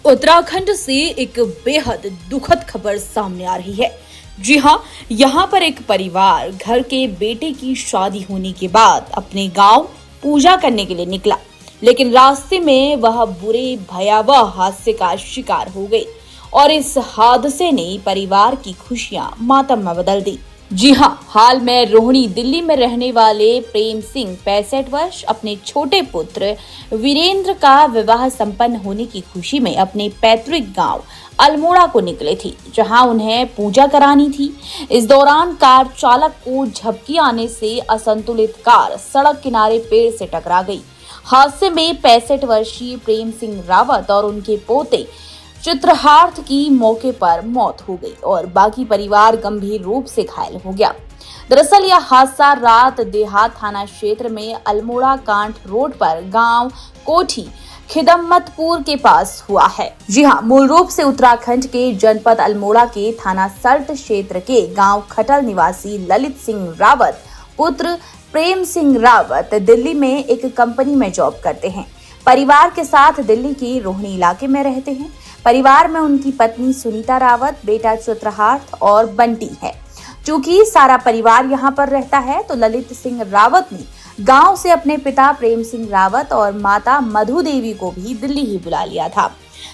उत्तराखंड से एक बेहद दुखद खबर सामने आ रही है। जी हाँ, यहाँ पर एक परिवार घर के बेटे की शादी होने के बाद अपने गांव पूजा करने के लिए निकला, लेकिन रास्ते में वह बुरे भयावह हादसे का शिकार हो गई और इस हादसे ने परिवार की खुशियां मातम में बदल दी। जी हाँ, हाल में रोहिणी दिल्ली में रहने वाले प्रेम सिंह 65 वर्ष अपने छोटे पुत्र वीरेंद्र का विवाह संपन्न होने की खुशी में अपने पैतृक गांव अल्मोड़ा को निकले थे, जहां उन्हें पूजा करानी थी। इस दौरान कार चालक को झपकी आने से असंतुलित कार सड़क किनारे पेड़ से टकरा गई। हादसे में 65 वर्षीय प्रेम सिंह रावत और उनके पोते चित्रहार्थ की मौके पर मौत हो गई और बाकी परिवार गंभीर रूप से घायल हो गया। दरअसल यह हादसा रात देहात थाना क्षेत्र में अल्मोड़ा कांठ रोड पर गांव कोठी खिदम्मतपुर के पास हुआ है। जी हाँ, मूल रूप से उत्तराखंड के जनपद अल्मोड़ा के थाना सल्ट क्षेत्र के गांव खटल निवासी ललित सिंह रावत पुत्र प्रेम सिंह रावत दिल्ली में एक कंपनी में जॉब करते हैं। परिवार के साथ दिल्ली के रोहिणी इलाके में रहते हैं। परिवार में उनकी पत्नी सुनीता रावत, बेटा चित्रहार्थ और बंटी है। चूंकि सारा परिवार यहाँ पर रहता है, तो ललित सिंह रावत ने गांव से अपने पिता प्रेम सिंह रावत और माता मधु देवी को भी दिल्ली ही बुला लिया था।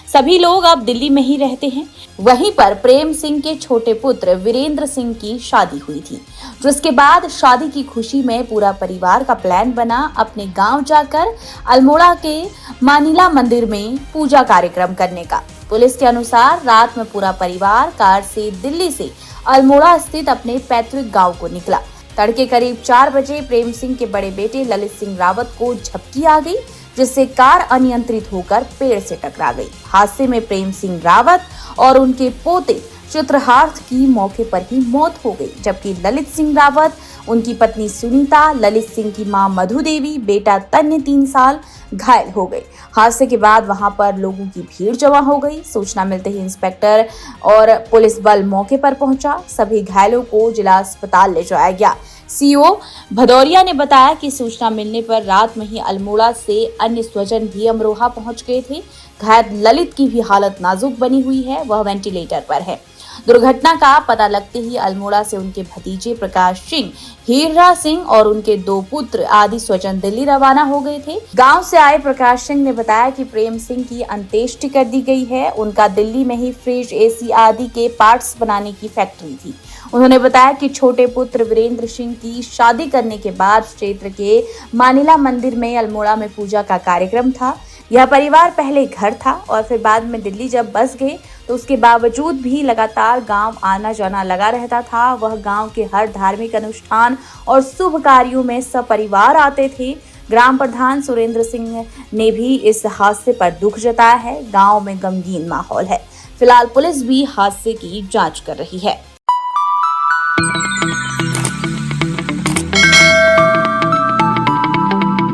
सभी लोग अब दिल्ली में ही रहते हैं। वहीं पर प्रेम सिंह के छोटे पुत्र वीरेंद्र सिंह की शादी हुई थी, जिसके बाद शादी की खुशी में पूरा परिवार का प्लान बना अपने गांव जाकर अल्मोड़ा के मानिला मंदिर में पूजा कार्यक्रम करने का। पुलिस के अनुसार रात में पूरा परिवार कार से दिल्ली से अल्मोड़ा स्थित अपने पैतृक गांव को निकला। तड़के करीब 4 बजे प्रेम सिंह के बड़े बेटे ललित सिंह रावत को झपकी आ गई, जिससे कार अनियंत्रित होकर पेड़ से टकरा गई। हादसे में प्रेम सिंह रावत और उनके पोते चित्रहार्थ की मौके पर ही मौत हो गई, जबकि ललित सिंह रावत, उनकी पत्नी सुनीता, ललित सिंह की मां मधु देवी, बेटा तन्य 3 साल घायल हो गए। हादसे के बाद वहां पर लोगों की भीड़ जमा हो गई। सूचना मिलते ही इंस्पेक्टर और पुलिस बल मौके पर पहुंचा। सभी घायलों को जिला अस्पताल ले जाया गया। सीओ भदौरिया ने बताया कि सूचना मिलने पर रात में ही अल्मोड़ा से अन्य स्वजन भी अमरोहा पहुंच गए थे। घायल ललित की भी हालत नाजुक बनी हुई है, वह वेंटिलेटर पर है। दुर्घटना का पता लगते ही अल्मोड़ा से उनके भतीजे प्रकाश सिंह, हीरा सिंह और उनके 2 पुत्र आदि स्वजन दिल्ली रवाना हो गए थे। गांव से आए प्रकाश सिंह ने बताया कि प्रेम सिंह की अंत्येष्टि कर दी गई है। उनका दिल्ली में ही फ्रिज, एसी आदि के पार्ट्स बनाने की फैक्ट्री थी। उन्होंने बताया कि छोटे पुत्र वीरेंद्र सिंह की शादी करने के बाद क्षेत्र के मानिला मंदिर में अल्मोड़ा में पूजा का कार्यक्रम था। यह परिवार पहले घर था और फिर बाद में दिल्ली जब बस गए, तो उसके बावजूद भी लगातार गांव आना जाना लगा रहता था। वह गांव के हर धार्मिक अनुष्ठान और शुभ कार्यों में सपरिवार आते थे। ग्राम प्रधान सुरेंद्र सिंह ने भी इस हादसे पर दुख जताया है। गांव में गमगीन माहौल है। फिलहाल पुलिस भी हादसे की जांच कर रही है।